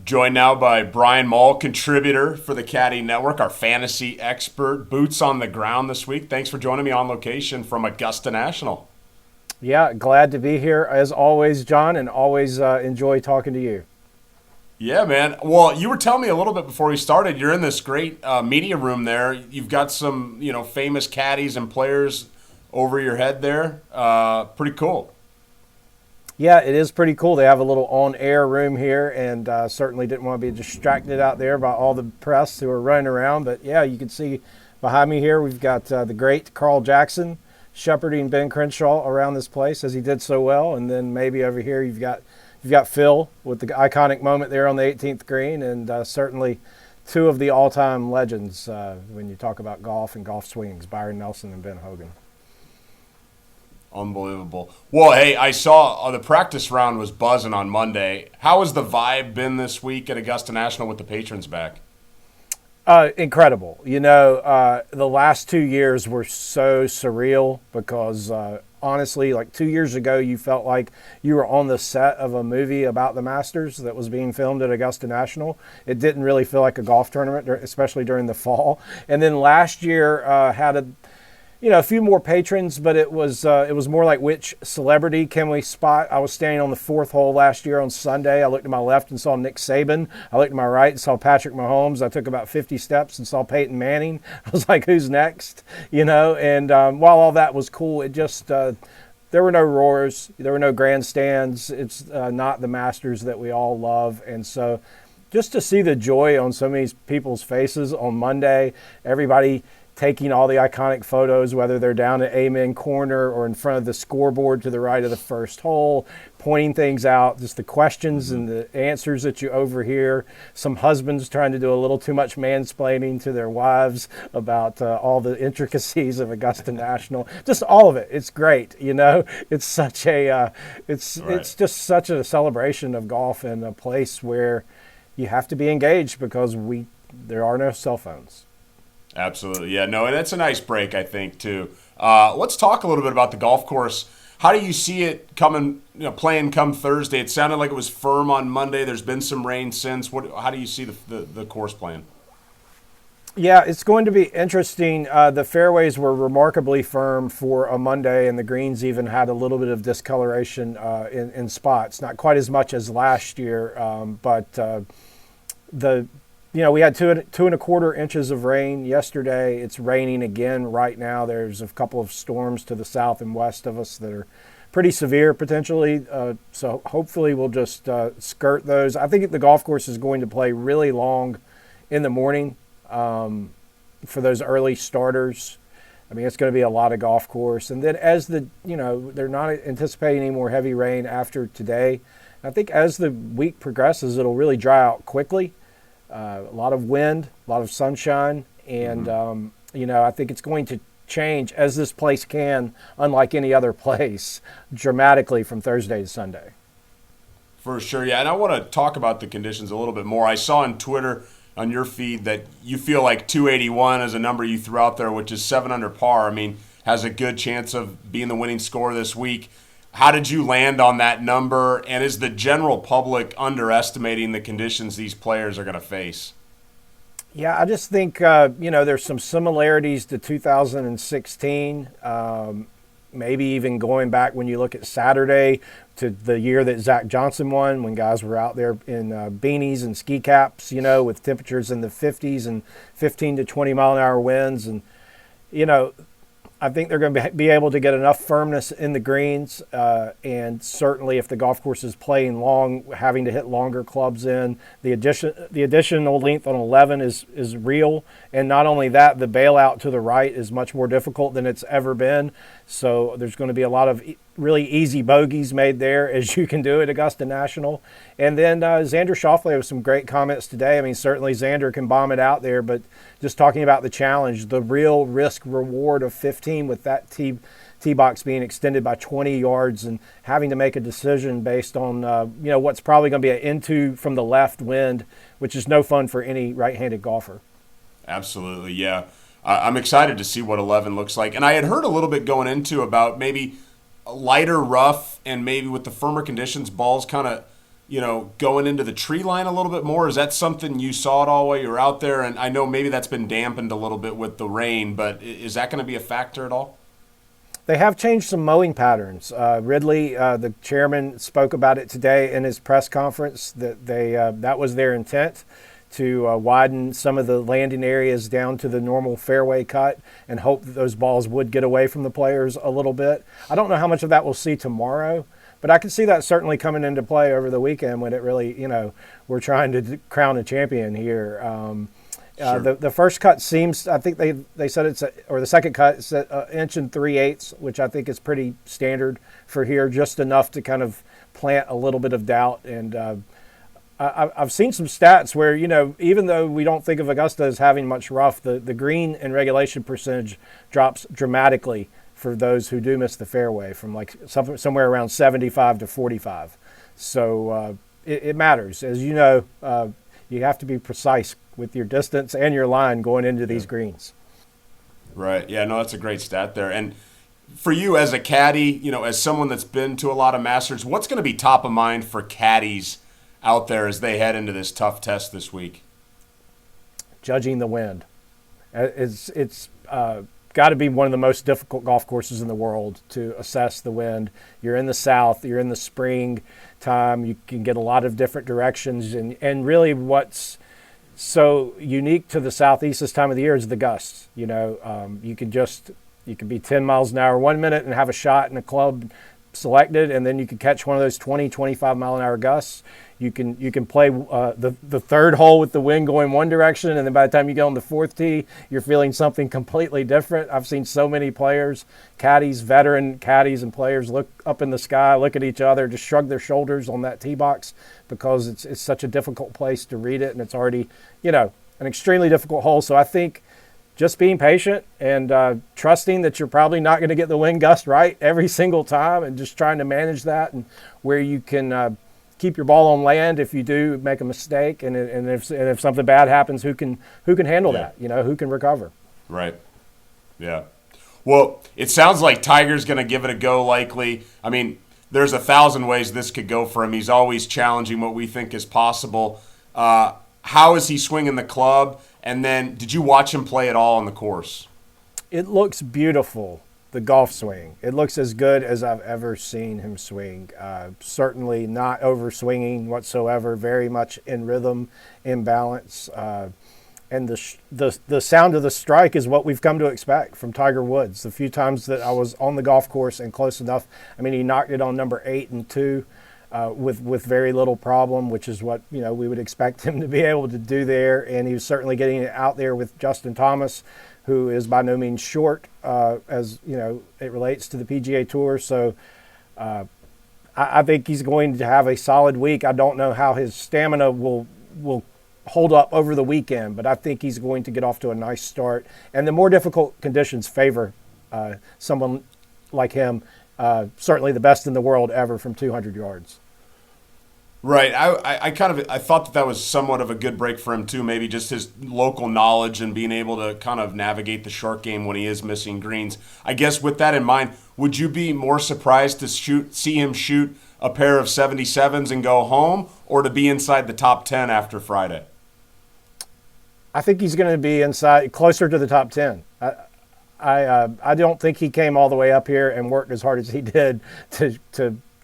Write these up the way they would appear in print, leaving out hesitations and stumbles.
Joined now by Brian Mull, contributor for the Caddie Network, our fantasy expert, boots on the ground this week. Thanks for joining me on location from Augusta National. Yeah, glad to be here as always, John, and always enjoy talking to you. Yeah, man. Well, you were telling me a little bit before we started. You're in this great media room there. You've got some, famous caddies and players over your head there. Pretty cool. Yeah, it is pretty cool. They have a little on-air room here, and certainly didn't want to be distracted out there by all the press who are running around. But yeah, you can see behind me here, we've got the great Carl Jackson shepherding Ben Crenshaw around this place as he did so well. And then maybe over here you've got Phil with the iconic moment there on the 18th green, and certainly two of the all-time legends when you talk about golf and golf swings, Byron Nelson and Ben Hogan. Unbelievable. Well, hey, I saw the practice round was buzzing on Monday. How has the vibe been this week at Augusta National with the patrons back? Incredible. The last 2 years were so surreal because honestly, like 2 years ago, you felt like you were on the set of a movie about the Masters that was being filmed at Augusta National. It didn't really feel like a golf tournament, especially during the fall. And then last year had a few more patrons, but it was more like which celebrity can we spot. I was standing on the fourth hole last year on Sunday. I looked to my left and saw Nick Saban. I looked to my right and saw Patrick Mahomes. I took about 50 steps and saw Peyton Manning. I was like, who's next? And while all that was cool, it just there were no roars. There were no grandstands. It's not the Masters that we all love. And so just to see the joy on so many people's faces on Monday, everybody taking all the iconic photos, whether they're down at Amen Corner or in front of the scoreboard to the right of the first hole, pointing things out, just the questions and the answers that you overhear. Some husbands trying to do a little too much mansplaining to their wives about all the intricacies of Augusta National. Just all of it. It's great. It's such a, it's just such a celebration of golf and a place where you have to be engaged because there are no cell phones. Absolutely. Yeah, no, and it's a nice break, I think, too. Let's talk a little bit about the golf course. How do you see it playing come Thursday? It sounded like it was firm on Monday. There's been some rain since. How do you see the course playing? Yeah, it's going to be interesting. The fairways were remarkably firm for a Monday, and the greens even had a little bit of discoloration in spots. Not quite as much as last year, but we had 2.25 inches of rain yesterday. It's raining again right now. There's a couple of storms to the south and west of us that are pretty severe potentially. So hopefully we'll just skirt those. I think the golf course is going to play really long in the morning for those early starters. I mean, it's going to be a lot of golf course. And then as they're not anticipating any more heavy rain after today. I think as the week progresses, it'll really dry out quickly. A lot of wind, a lot of sunshine, and I think it's going to change as this place can, unlike any other place, dramatically from Thursday to Sunday. For sure, yeah, and I want to talk about the conditions a little bit more. I saw on Twitter on your feed that you feel like 281 is a number you threw out there, which is 7 under par. I mean, has a good chance of being the winning score this week. How did you land on that number, and is the general public underestimating the conditions these players are going to face? Yeah, I just think, there's some similarities to 2016, maybe even going back when you look at Saturday to the year that Zach Johnson won, when guys were out there in beanies and ski caps, with temperatures in the 50s and 15 to 20 mile an hour winds. And, I think they're going to be able to get enough firmness in the greens, and certainly if the golf course is playing long, having to hit longer clubs in, the additional length on 11 is real, and not only that, the bailout to the right is much more difficult than it's ever been. So there's going to be a lot of really easy bogeys made there, as you can do at Augusta National. And then Xander Schauffele has some great comments today. I mean, certainly Xander can bomb it out there, but just talking about the challenge, the real risk reward of 15 with that tee box being extended by 20 yards and having to make a decision based on what's probably going to be an into from the left wind, which is no fun for any right-handed golfer. Absolutely, yeah. I'm excited to see what 11 looks like. And I had heard a little bit going into about maybe a lighter rough and maybe with the firmer conditions, balls kind of going into the tree line a little bit more? Is that something you saw at all while you were out there? And I know maybe that's been dampened a little bit with the rain, but is that going to be a factor at all? They have changed some mowing patterns. Ridley, the chairman, spoke about it today in his press conference that that was their intent, to widen some of the landing areas down to the normal fairway cut and hope that those balls would get away from the players a little bit. I don't know how much of that we'll see tomorrow, but I can see that certainly coming into play over the weekend when it really, we're trying to crown a champion here. Sure. The first cut seems, I think they said or the second cut is 1 3/8, which I think is pretty standard for here, just enough to kind of plant a little bit of doubt. And I've seen some stats where, even though we don't think of Augusta as having much rough, the green and regulation percentage drops dramatically for those who do miss the fairway from like somewhere around 75 to 45. So it matters. As you know, you have to be precise with your distance and your line going into these greens. Right. Yeah, no, that's a great stat there. And for you as a caddy, as someone that's been to a lot of Masters, what's going to be top of mind for caddies out there as they head into this tough test this week? Judging the wind. It's got to be one of the most difficult golf courses in the world to assess the wind. You're in the south, you're in the spring time, you can get a lot of different directions, and really what's so unique to the southeast this time of the year is the gusts. You could be 10 miles an hour 1 minute and have a shot in a club selected, and then you could catch one of those 20, 25 mile an hour gusts. You can play the third hole with the wind going one direction, and then by the time you get on the fourth tee, you're feeling something completely different. I've seen so many players, caddies, veteran caddies and players look up in the sky, look at each other, just shrug their shoulders on that tee box because it's such a difficult place to read it, and it's already, an extremely difficult hole. So I think just being patient and trusting that you're probably not going to get the wind gust right every single time, and just trying to manage that, and where you can keep your ball on land if you do make a mistake, and if something bad happens, who can handle that? Who can recover? Right. Yeah. Well, it sounds like Tiger's going to give it a go. Likely. I mean, there's 1,000 ways this could go for him. He's always challenging what we think is possible. How is he swinging the club? And then, did you watch him play at all on the course? It looks beautiful, the golf swing. It looks as good as I've ever seen him swing. Certainly not over-swinging whatsoever, very much in rhythm, in balance. And the sound of the strike is what we've come to expect from Tiger Woods. The few times that I was on the golf course and close enough, he knocked it on number 8 and 2. With very little problem, which is what we would expect him to be able to do there. And he was certainly getting it out there with Justin Thomas, who is by no means short as it relates to the PGA Tour. So I think he's going to have a solid week. I don't know how his stamina will hold up over the weekend, but I think he's going to get off to a nice start. And the more difficult conditions favor someone like him. Certainly the best in the world ever from 200 yards. Right. I thought that was somewhat of a good break for him too. Maybe just his local knowledge and being able to kind of navigate the short game when he is missing greens. I guess with that in mind, would you be more surprised to see him shoot a pair of 77s and go home, or to be inside the top 10 after Friday? I think he's going to be closer to the top 10. I don't think he came all the way up here and worked as hard as he did to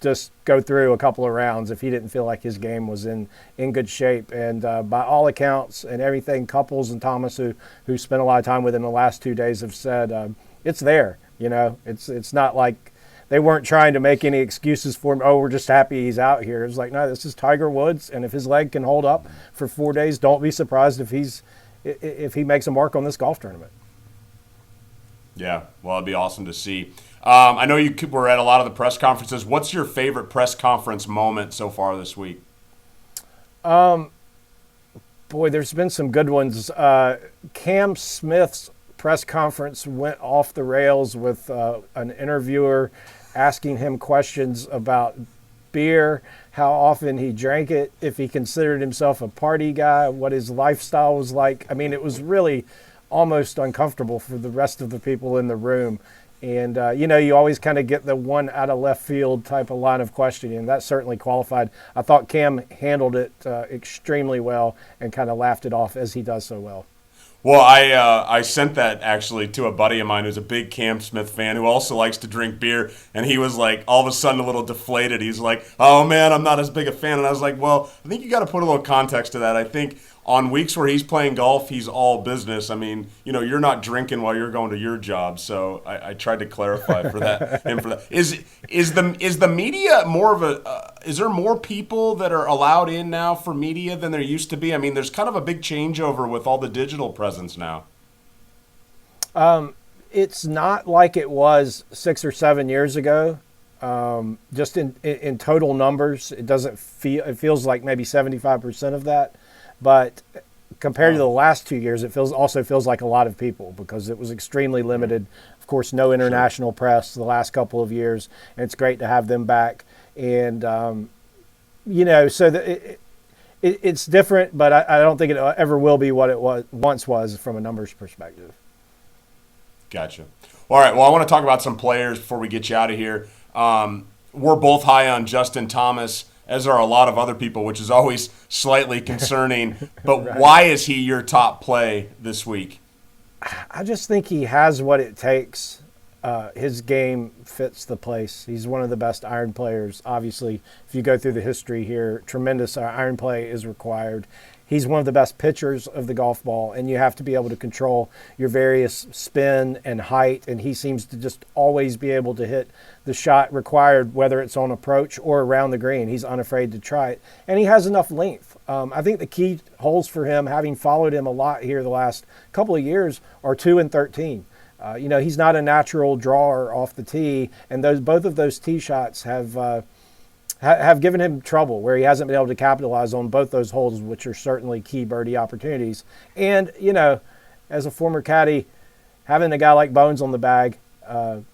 just go through a couple of rounds if he didn't feel like his game was in good shape. And by all accounts and everything, Couples and Thomas, who spent a lot of time with him the last 2 days, have said it's there. It's not like they weren't trying to make any excuses for him. Oh, we're just happy he's out here. It's like, no, this is Tiger Woods, and if his leg can hold up for 4 days, don't be surprised if he makes a mark on this golf tournament. Yeah, well, it'd be awesome to see. I know you were at a lot of the press conferences. What's your favorite press conference moment so far this week? Boy, there's been some good ones. Cam Smith's press conference went off the rails with an interviewer asking him questions about beer, how often he drank it, if he considered himself a party guy, what his lifestyle was like. It was really almost uncomfortable for the rest of the people in the room. And, you always kind of get the one out of left field type of line of questioning, and that certainly qualified. I thought Cam handled it extremely well and kind of laughed it off as he does so well. Well, I sent that actually to a buddy of mine who's a big Cam Smith fan who also likes to drink beer, and he was like all of a sudden a little deflated. He's like, "Oh man, I'm not as big a fan." And I was like, "Well, I think you got to put a little context to that. I think on weeks where he's playing golf, he's all business. I mean, you're not drinking while you're going to your job." So I tried to clarify for that. And for that, is the media more of a? Is there more people that are allowed in now for media than there used to be? I mean, there's kind of a big changeover with all the digital presence now. It's not like it was 6 or 7 years ago. Just in total numbers, it doesn't feel. It feels like maybe 75% of that. But compared to the last 2 years, it also feels like a lot of people because it was extremely limited. Of course, no international press the last couple of years, and it's great to have them back. And so it's different, but I don't think it ever will be what it once was from a numbers perspective. Gotcha. All right. Well, I want to talk about some players before we get you out of here. We're both high on Justin Thomas, as are a lot of other people, which is always slightly concerning. But right. Why is he your top play this week? I just think he has what it takes. His game fits the place. He's one of the best iron players. Obviously, if you go through the history here, tremendous iron play is required. He's one of the best pitchers of the golf ball, and you have to be able to control your various spin and height, and he seems to just always be able to hit the shot required, whether it's on approach or around the green. He's unafraid to try it, and he has enough length. I think the key holes for him, having followed him a lot here the last couple of years, are 2 and 13. He's not a natural drawer off the tee, and both of those tee shots have given him trouble where he hasn't been able to capitalize on both those holes, which are certainly key birdie opportunities. And, as a former caddy, having a guy like Bones on the bag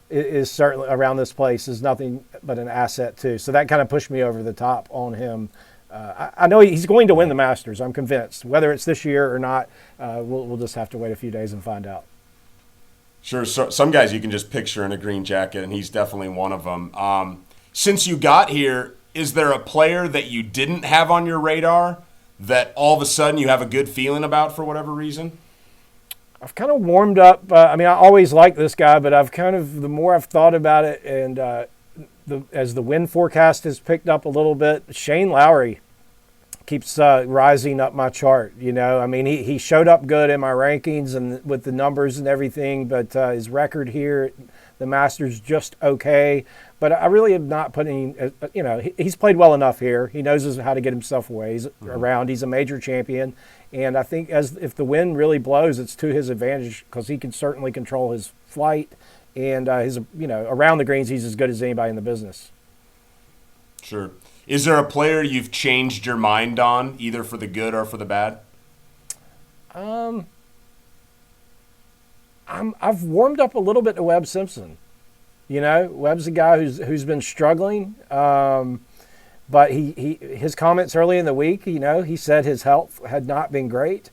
is certainly around this place is nothing but an asset too. So that kind of pushed me over the top on him. I know he's going to win the Masters. I'm convinced. Whether it's this year or not, we'll just have to wait a few days and find out. Sure. So some guys you can just picture in a green jacket, and he's definitely one of them. Since you got here, is there a player that you didn't have on your radar that all of a sudden you have a good feeling about for whatever reason? I've kind of warmed up. I always liked this guy, but the more I've thought about it, and as the wind forecast has picked up a little bit, Shane Lowry keeps rising up my chart. He showed up good in my rankings and with the numbers and everything, but his record here, the Masters, just okay. But I really am not putting, he's played well enough here. He knows how to get himself around. He's a major champion. And I think if the wind really blows, it's to his advantage because he can certainly control his flight. And around the greens, he's as good as anybody in the business. Sure. Is there a player you've changed your mind on, either for the good or for the bad? I've warmed up a little bit to Webb Simpson. Webb's a guy who's been struggling, but his comments early in the week, he said his health had not been great,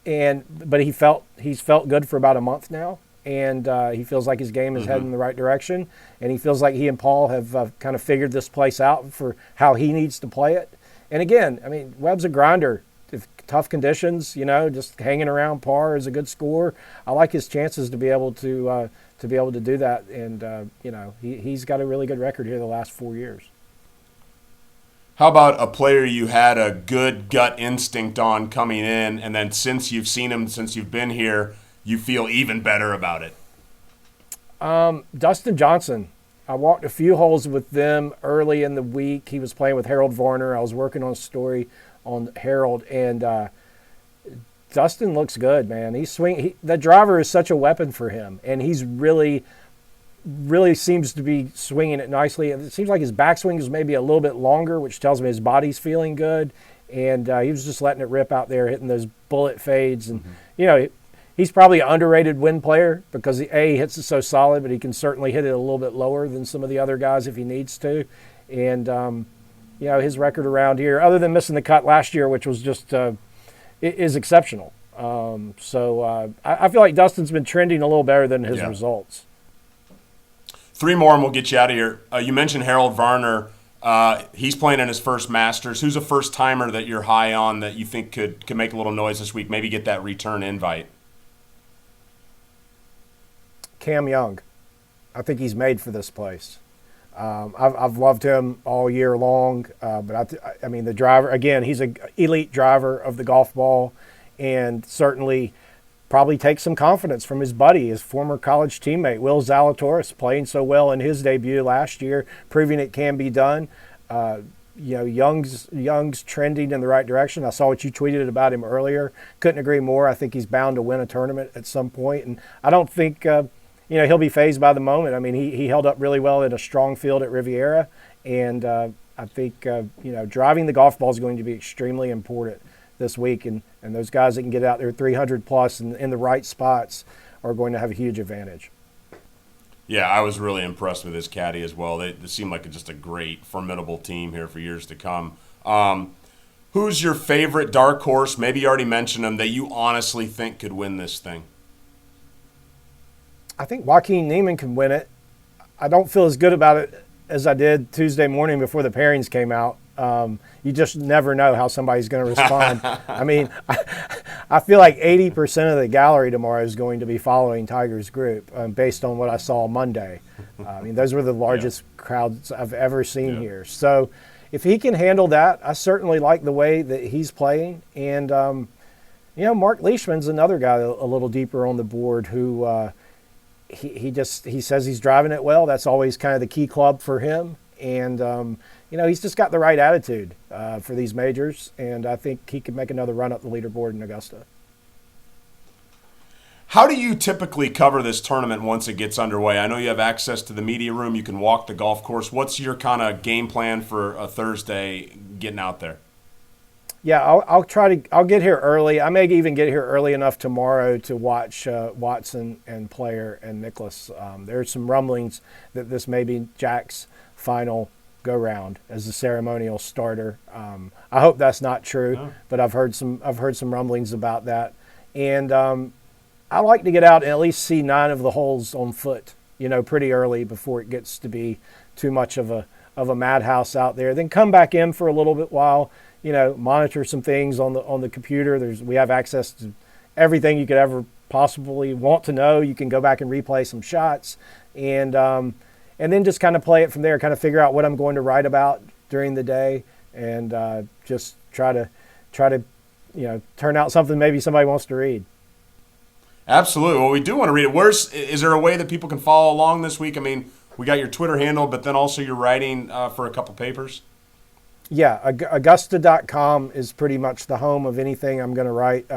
but he's felt good for about a month now, and he feels like his game is heading in the right direction, and he feels like he and Paul have kind of figured this place out for how he needs to play it. And again, Webb's a grinder. If tough conditions, just hanging around par is a good score. I like his chances to be able to do that, and he's got a really good record here the last 4 years. How about a player you had a good gut instinct on coming in, and then since you've seen him, since you've been here, you feel even better about it? Dustin Johnson. I walked a few holes with them early in the week. He was playing with Harold Varner. I was working on a story on Harold, and Dustin looks good, man. The driver is such a weapon for him, and he's really seems to be swinging it nicely. It seems like his backswing is maybe a little bit longer, which tells me his body's feeling good, and he was just letting it rip out there, hitting those bullet fades. And he's probably an underrated wind player because he hits it so solid, but he can certainly hit it a little bit lower than some of the other guys if he needs to. And his record around here, other than missing the cut last year, which was just is exceptional. So I feel like Dustin's been trending a little better than his results. Three more and we'll get you out of here. You mentioned Harold Varner. He's playing in his first Masters. Who's a first-timer that you're high on that you think could make a little noise this week, maybe get that return invite? Cam Young. I think he's made for this place. I've loved him all year long, but I mean, the driver, again, he's an elite driver of the golf ball, and certainly probably takes some confidence from his buddy, his former college teammate, Will Zalatoris, playing so well in his debut last year, proving it can be done. Young's trending in the right direction. I saw what you tweeted about him earlier. Couldn't agree more. I think he's bound to win a tournament at some point, and I don't think he'll be fazed by the moment. I mean, he held up really well in a strong field at Riviera, and I think driving the golf ball is going to be extremely important this week, and those guys that can get out there 300 plus and in the right spots are going to have a huge advantage. Yeah, I was really impressed with his caddy as well. They seem like just a great, formidable team here for years to come. Who's your favorite dark horse? Maybe you already mentioned him that you honestly think could win this thing. I think Joaquin Niemann can win it. I don't feel as good about it as I did Tuesday morning before the pairings came out. You just never know how somebody's going to respond. I mean, I feel like 80% of the gallery tomorrow is going to be following Tiger's group based on what I saw Monday. I mean, those were the largest crowds I've ever seen here. So if he can handle that, I certainly like the way that he's playing. And, Mark Leishman's another guy a little deeper on the board who he says he's driving it well. That's always kind of the key club for him. And, he's just got the right attitude for these majors, and I think he could make another run up the leaderboard in Augusta. How do you typically cover this tournament once it gets underway? I know you have access to the media room. You can walk the golf course. What's your kind of game plan for a Thursday getting out there? Yeah, I'll get here early. I may even get here early enough tomorrow to watch Watson and Player and Nicklaus. There's some rumblings that this may be Jack's final go round as the ceremonial starter. I hope that's not true, but I've heard some rumblings about that. And I like to get out and at least see 9 of the holes on foot, pretty early before it gets to be too much of a madhouse out there. Then come back in for a little bit while, monitor some things on the computer. We have access to everything you could ever possibly want to know. You can go back and replay some shots, and then just kind of play it from there, kind of figure out what I'm going to write about during the day, and just try to turn out something maybe somebody wants to read. Absolutely. Well, we do want to read it. Is there a way that people can follow along this week? I mean, we got your Twitter handle, but then also you're writing for a couple papers. Yeah, Augusta.com is pretty much the home of anything I'm going to write,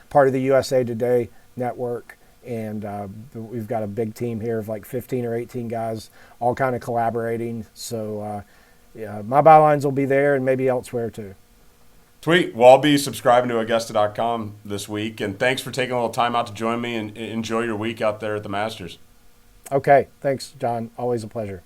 part of the USA Today network. And we've got a big team here of like 15 or 18 guys all kind of collaborating. So, my bylines will be there and maybe elsewhere too. Sweet. Well, I'll be subscribing to Augusta.com this week. And thanks for taking a little time out to join me, and enjoy your week out there at the Masters. Okay. Thanks, John. Always a pleasure.